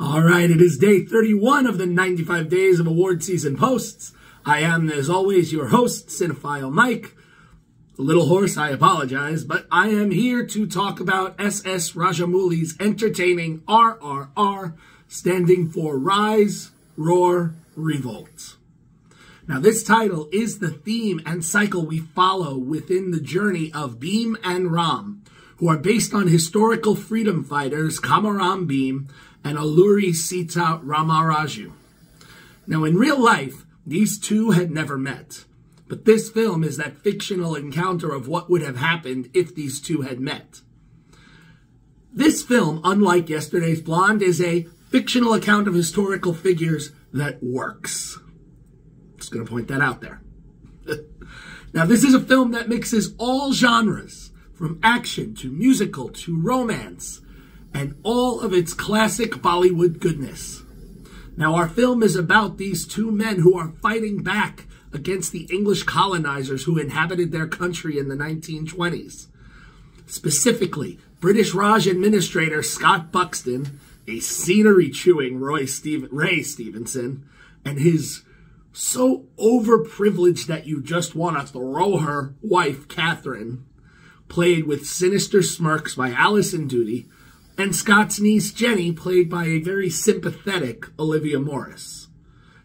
All right, it is day 31 of the 95 Days of Award Season Posts. I am, as always, your host, Cinephile Mike. A little hoarse, I apologize, but I am here to talk about SS Rajamouli's entertaining RRR, standing for Rise, Roar, Revolt. Now, this title is the theme and cycle we follow within the journey of Bhim and Ram, who are based on historical freedom fighters Kamaram Bhim and Alluri Sita Ramaraju. Now, in real life, these two had never met, but this film is that fictional encounter of what would have happened if these two had met. This film, unlike Yesterday's Blonde, is a fictional account of historical figures that works. Just going to point that out there. Now, this is a film that mixes all genres, from action to musical to romance, and all of its classic Bollywood goodness. Now, our film is about these two men who are fighting back against the English colonizers who inhabited their country in the 1920s. Specifically, British Raj Administrator Scott Buxton, a scenery-chewing Ray Stevenson, and his so overprivileged that you just want to throw her wife, Catherine, played with sinister smirks by Alison Doody, and Scott's niece, Jenny, played by a very sympathetic Olivia Morris.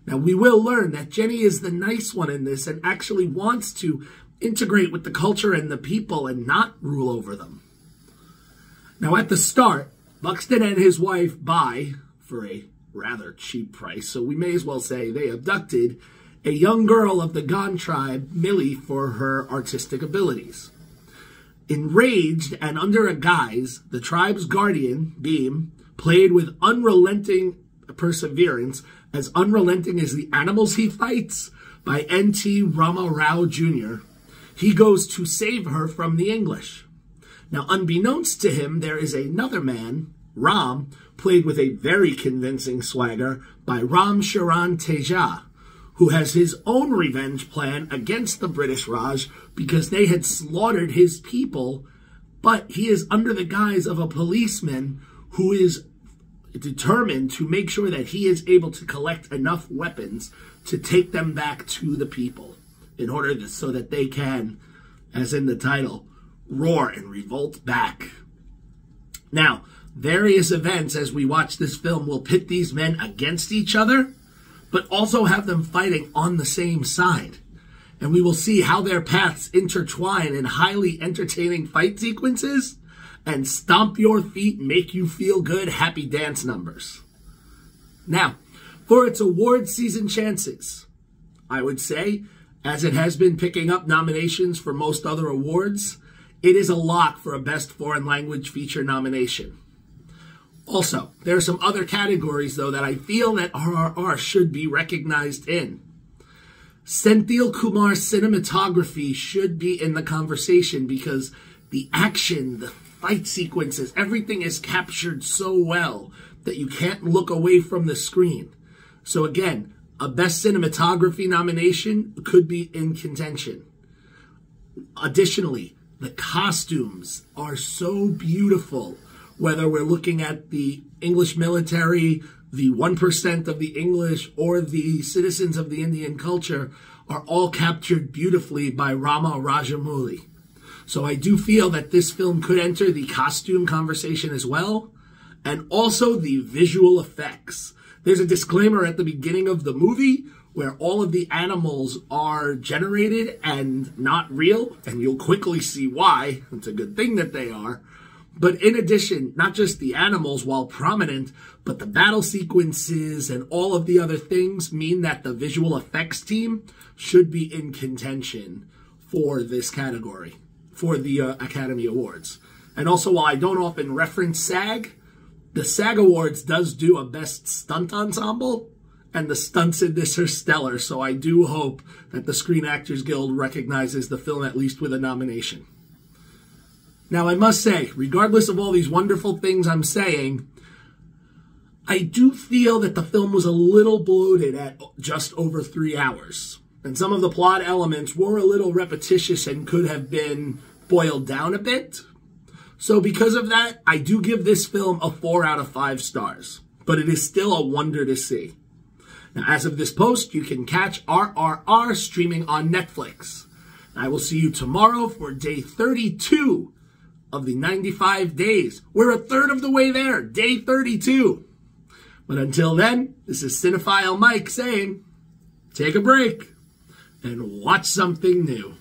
Now, we will learn that Jenny is the nice one in this and actually wants to integrate with the culture and the people and not rule over them. Now, at the start, Buxton and his wife buy, for a rather cheap price, so we may as well say they abducted, a young girl of the Gond tribe, Millie, for her artistic abilities. Enraged and under a guise, the tribe's guardian, Bhim, played with unrelenting perseverance, as unrelenting as the animals he fights, by N.T. Rama Rao Jr., he goes to save her from the English. Now, unbeknownst to him, there is another man, Ram, played with a very convincing swagger by Ram Charan Teja, who has his own revenge plan against the British Raj because they had slaughtered his people, but he is under the guise of a policeman who is determined to make sure that he is able to collect enough weapons to take them back to the people in order so that they can, as in the title, roar and revolt back. Now, various events as we watch this film will pit these men against each other, but also have them fighting on the same side. And we will see how their paths intertwine in highly entertaining fight sequences and stomp your feet, make you feel good, happy dance numbers. Now, for its award season chances, I would say, as it has been picking up nominations for most other awards, it is a lock for a Best Foreign Language Feature nomination. Also, there are some other categories, though, that I feel that RRR should be recognized in. Senthil Kumar's cinematography should be in the conversation because the action, the fight sequences, everything is captured so well that you can't look away from the screen. So again, a Best Cinematography nomination could be in contention. Additionally, the costumes are so beautiful. Whether we're looking at the English military, the 1% of the English, or the citizens of the Indian culture, are all captured beautifully by Rama Rajamouli. So I do feel that this film could enter the costume conversation as well, and also the visual effects. There's a disclaimer at the beginning of the movie where all of the animals are generated and not real, and you'll quickly see why. It's a good thing that they are. But in addition, not just the animals, while prominent, but the battle sequences and all of the other things mean that the visual effects team should be in contention for this category, for the Academy Awards. And also, while I don't often reference SAG, the SAG Awards does do a Best Stunt Ensemble, and the stunts in this are stellar, so I do hope that the Screen Actors Guild recognizes the film at least with a nomination. Now, I must say, regardless of all these wonderful things I'm saying, I do feel that the film was a little bloated at just over 3 hours. And some of the plot elements were a little repetitious and could have been boiled down a bit. So because of that, I do give this film a 4 out of 5 stars. but it is still a wonder to see. Now, as of this post, you can catch RRR streaming on Netflix. I will see you tomorrow for day 32 of the 95 days. We're a third of the way there, day 32. But until then, this is Cinephile Mike saying, take a break and watch something new.